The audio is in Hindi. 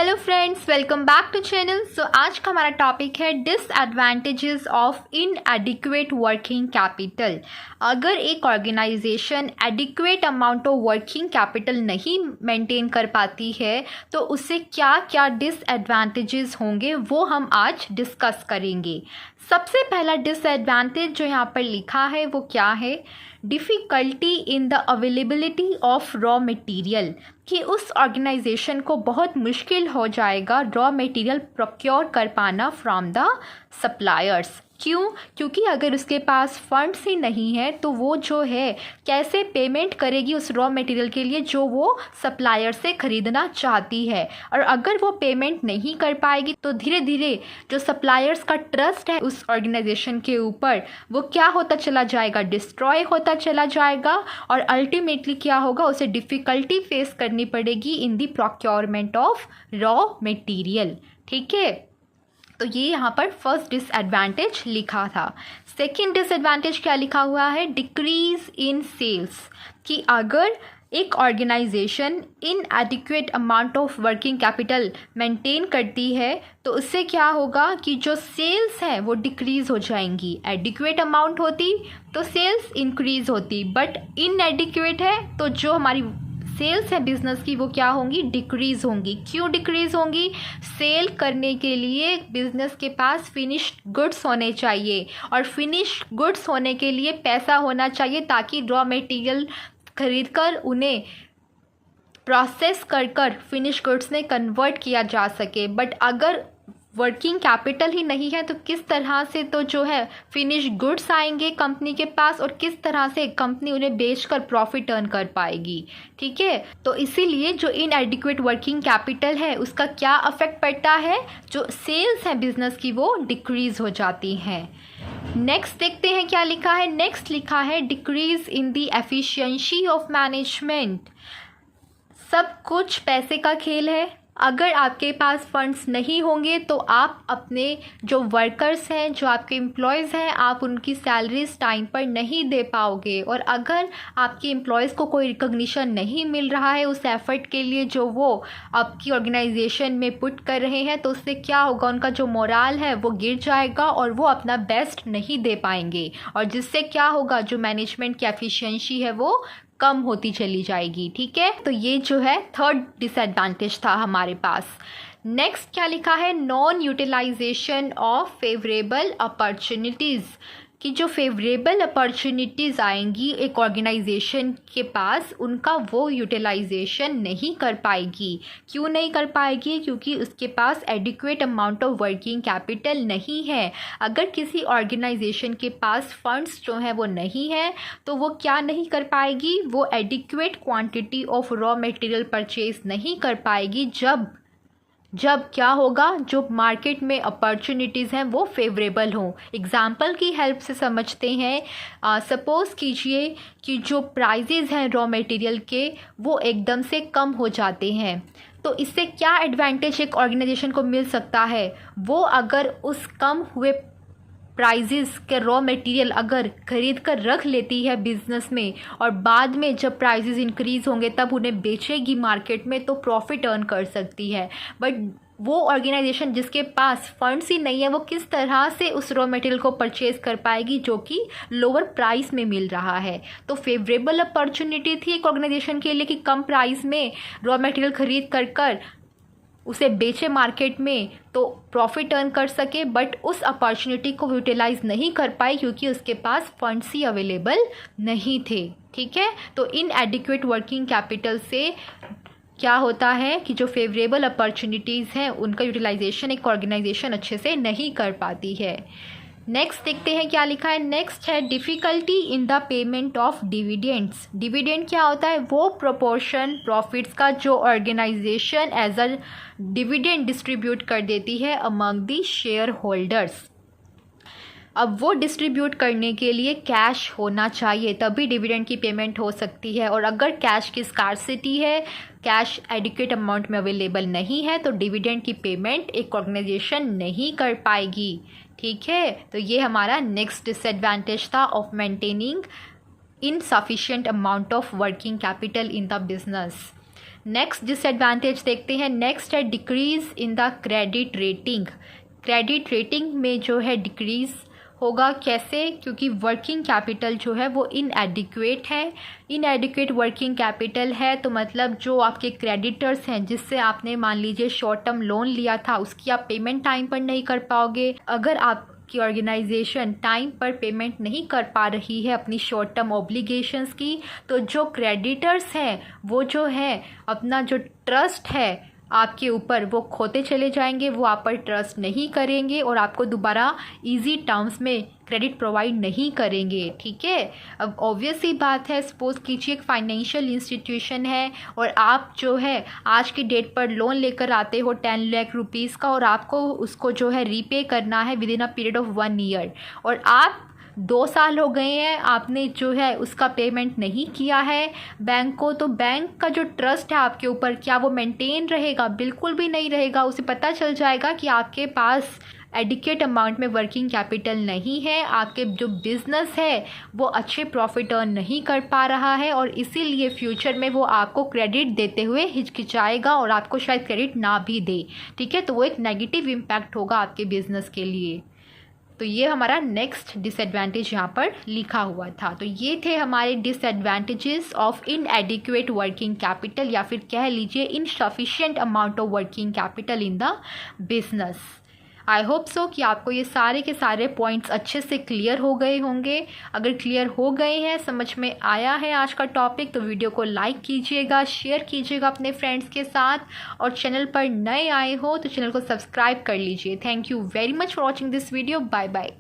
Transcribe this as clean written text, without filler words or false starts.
Hello friends, welcome back to channel. आज का हमारा टॉपिक है disadvantages of inadequate working capital. अगर एक organisation adequate amount of working capital नहीं मेंटेन कर पाती है तो उससे क्या क्या डिसएडवांटेजेस होंगे वो हम आज डिस्कस करेंगे। सबसे पहला डिसएडवांटेज जो यहाँ पर लिखा है वो क्या है? Difficulty in the availability of raw material, कि उस ऑर्गेनाइजेशन को बहुत मुश्किल हो जाएगा रॉ मटेरियल प्रोक्योर कर पाना फ्रॉम द सप्लायर्स। क्यों? क्योंकि अगर उसके पास फंड्स ही नहीं है तो वो जो है कैसे पेमेंट करेगी उस रॉ मटेरियल के लिए जो वो सप्लायर से ख़रीदना चाहती है। और अगर वो पेमेंट नहीं कर पाएगी तो धीरे धीरे जो सप्लायर्स का ट्रस्ट है उस ऑर्गेनाइजेशन के ऊपर वो क्या होता चला जाएगा? डिस्ट्रॉय होता चला जाएगा। और अल्टीमेटली क्या होगा? उसे डिफ़िकल्टी फेस करनी पड़ेगी in the procurement of raw material. ठीक है, तो ये यहाँ पर फर्स्ट डिसएडवांटेज लिखा था। सेकंड डिसएडवांटेज क्या लिखा हुआ है? डिक्रीज इन सेल्स, कि अगर एक organisation inadequate amount of working capital maintain करती है तो उससे क्या होगा कि जो सेल्स हैं वो डिक्रीज़ हो जाएंगी। एडिक्वेट अमाउंट होती तो सेल्स इंक्रीज़ होती, बट इनएडिक्वेट है तो जो हमारी सेल्स है बिज़नेस की वो क्या होंगी? डिक्रीज़ होंगी। क्यों डिक्रीज़ होंगी? सेल करने के लिए बिज़नेस के पास फिनिश्ड गुड्स होने चाहिए और फिनिश्ड गुड्स होने के लिए पैसा होना चाहिए ताकि रॉ मटेरियल खरीद कर उन्हें प्रोसेस कर फिनिश गुड्स में कन्वर्ट किया जा सके। बट अगर वर्किंग कैपिटल ही नहीं है तो किस तरह से तो जो है फिनिश गुड्स आएंगे कंपनी के पास और किस तरह से कंपनी उन्हें बेचकर प्रॉफिट अर्न कर पाएगी। ठीक है, तो इसीलिए जो इनएडिक्वेट वर्किंग कैपिटल है उसका क्या अफेक्ट पड़ता है? जो सेल्स हैं बिजनेस की वो डिक्रीज हो जाती हैं। नेक्स्ट देखते हैं क्या लिखा है। नेक्स्ट लिखा है decrease in the efficiency of management. सब कुछ पैसे का खेल है। अगर आपके पास फंड्स नहीं होंगे तो आप अपने जो वर्कर्स हैं, जो आपके एम्प्लॉयज़ हैं, आप उनकी सैलरीज टाइम पर नहीं दे पाओगे। और अगर आपके एम्प्लॉयज़ को कोई रिकॉग्निशन नहीं मिल रहा है उस एफ़र्ट के लिए जो वो आपकी ऑर्गेनाइजेशन में पुट कर रहे हैं तो उससे क्या होगा? उनका जो मोराल है वो गिर जाएगा और वो अपना बेस्ट नहीं दे पाएंगे और जिससे क्या होगा? जो मैनेजमेंट की एफिशिएंसी है वो कम होती चली जाएगी। ठीक है, तो ये जो है थर्ड डिसएडवांटेज था हमारे पास। नेक्स्ट क्या लिखा है? Non utilisation of favourable opportunities, कि जो फेवरेबल अपॉर्चुनिटीज़ आएंगी एक ऑर्गेनाइजेशन के पास उनका वो यूटिलाइजेशन नहीं कर पाएगी। क्यों नहीं कर पाएगी? क्योंकि उसके पास adequate amount of working capital नहीं है। अगर किसी ऑर्गेनाइजेशन के पास फंड्स जो हैं वो नहीं है तो वो क्या नहीं कर पाएगी? वो adequate quantity of raw material purchase नहीं कर पाएगी। जब क्या होगा? जो मार्केट में अपॉर्चुनिटीज़ हैं वो फेवरेबल हों। एग्जाम्पल की हेल्प से समझते हैं। सपोज़ कीजिए कि जो प्राइजेज़ हैं रॉ मटेरियल के वो एकदम से कम हो जाते हैं तो इससे क्या एडवांटेज एक ऑर्गेनाइजेशन को मिल सकता है? वो अगर उस कम हुए प्राइजेस के रॉ मटेरियल अगर खरीद कर रख लेती है बिजनेस में और बाद में जब प्राइजेस इंक्रीज़ होंगे तब उन्हें बेचेगी मार्केट में तो प्रॉफिट अर्न कर सकती है। बट वो ऑर्गेनाइजेशन जिसके पास फंड्स ही नहीं है वो किस तरह से उस रॉ मटेरियल को परचेज कर पाएगी जो कि लोअर प्राइस में मिल रहा है? तो फेवरेबल अपॉर्चुनिटी थी एक ऑर्गेनाइजेशन के लिए कि कम प्राइस में रॉ मटेरियल खरीद कर उसे बेचे मार्केट में तो प्रॉफिट अर्न कर सके, बट उस अपॉर्चुनिटी को यूटिलाइज नहीं कर पाई क्योंकि उसके पास फंड्स ही अवेलेबल नहीं थे। ठीक है, तो इनएडिक्वेट वर्किंग कैपिटल से क्या होता है कि जो फेवरेबल अपॉर्चुनिटीज़ हैं उनका यूटिलाइजेशन एक ऑर्गेनाइजेशन अच्छे से नहीं कर पाती है। नेक्स्ट देखते हैं क्या लिखा है। नेक्स्ट है difficulty in the payment of dividends. Dividend क्या होता है? वो प्रोपोर्शन प्रॉफिट्स का जो organisation as a dividend distribute कर देती है अमंग द शेयर होल्डर्स। अब वो डिस्ट्रीब्यूट करने के लिए कैश होना चाहिए तभी डिविडेंड की पेमेंट हो सकती है। और अगर कैश की स्कार्सिटी है, कैश एडिक्वेट अमाउंट में अवेलेबल नहीं है तो डिविडेंड की पेमेंट एक ऑर्गेनाइजेशन नहीं कर पाएगी। ठीक है, तो ये हमारा नेक्स्ट डिसएडवांटेज था of maintaining insufficient amount of working capital in the business. Next disadvantage देखते हैं। नेक्स्ट है decrease in the credit rating. Credit rating में जो है डिक्रीज़ होगा। कैसे? क्योंकि वर्किंग कैपिटल जो है वो इनएडिक्वेट है। इनएडिक्वेट वर्किंग कैपिटल है तो मतलब जो आपके क्रेडिटर्स हैं, जिससे आपने मान लीजिए शॉर्ट टर्म लोन लिया था, उसकी आप पेमेंट टाइम पर नहीं कर पाओगे। अगर आपकी ऑर्गेनाइजेशन टाइम पर पेमेंट नहीं कर पा रही है अपनी शॉर्ट टर्म ऑब्लिगेशंस की, तो जो क्रेडिटर्स हैं वो जो है अपना जो ट्रस्ट है आपके ऊपर वो खोते चले जाएंगे, वो आप पर ट्रस्ट नहीं करेंगे और आपको दोबारा इजी टर्म्स में क्रेडिट प्रोवाइड नहीं करेंगे। ठीक है, अब ऑब्वियस ही बात है, सपोज कीजिए एक फाइनेंशियल इंस्टीट्यूशन है और आप जो है आज की डेट पर लोन लेकर आते हो 10 लाख रुपीज़ का, और आपको उसको जो है रीपे करना है with in a period of 1 year, और आप 2 साल हो गए हैं आपने जो है उसका पेमेंट नहीं किया है बैंक को, तो बैंक का जो ट्रस्ट है आपके ऊपर, क्या वो मेंटेन रहेगा? बिल्कुल भी नहीं रहेगा। उसे पता चल जाएगा कि आपके पास एडिक्वेट अमाउंट में वर्किंग कैपिटल नहीं है, आपके जो बिज़नेस है वो अच्छे प्रॉफिट अर्न नहीं कर पा रहा है, और इसीलिए फ्यूचर में वो आपको क्रेडिट देते हुए हिचकिचाएगा और आपको शायद क्रेडिट ना भी दे। ठीक है, तो वो एक नेगेटिव इम्पैक्ट होगा आपके बिज़नेस के लिए। तो ये हमारा नेक्स्ट डिसएडवांटेज यहाँ पर लिखा हुआ था। तो ये थे हमारे disadvantages of inadequate working capital, या फिर कह लीजिए insufficient amount of working capital in the business. I hope so कि आपको ये सारे के सारे पॉइंट्स अच्छे से क्लियर हो गए होंगे। अगर क्लियर हो गए हैं, समझ में आया है आज का टॉपिक, तो वीडियो को लाइक कीजिएगा, शेयर कीजिएगा अपने फ्रेंड्स के साथ, और चैनल पर नए आए हो तो चैनल को सब्सक्राइब कर लीजिए। Thank you very much for watching this video. Bye bye.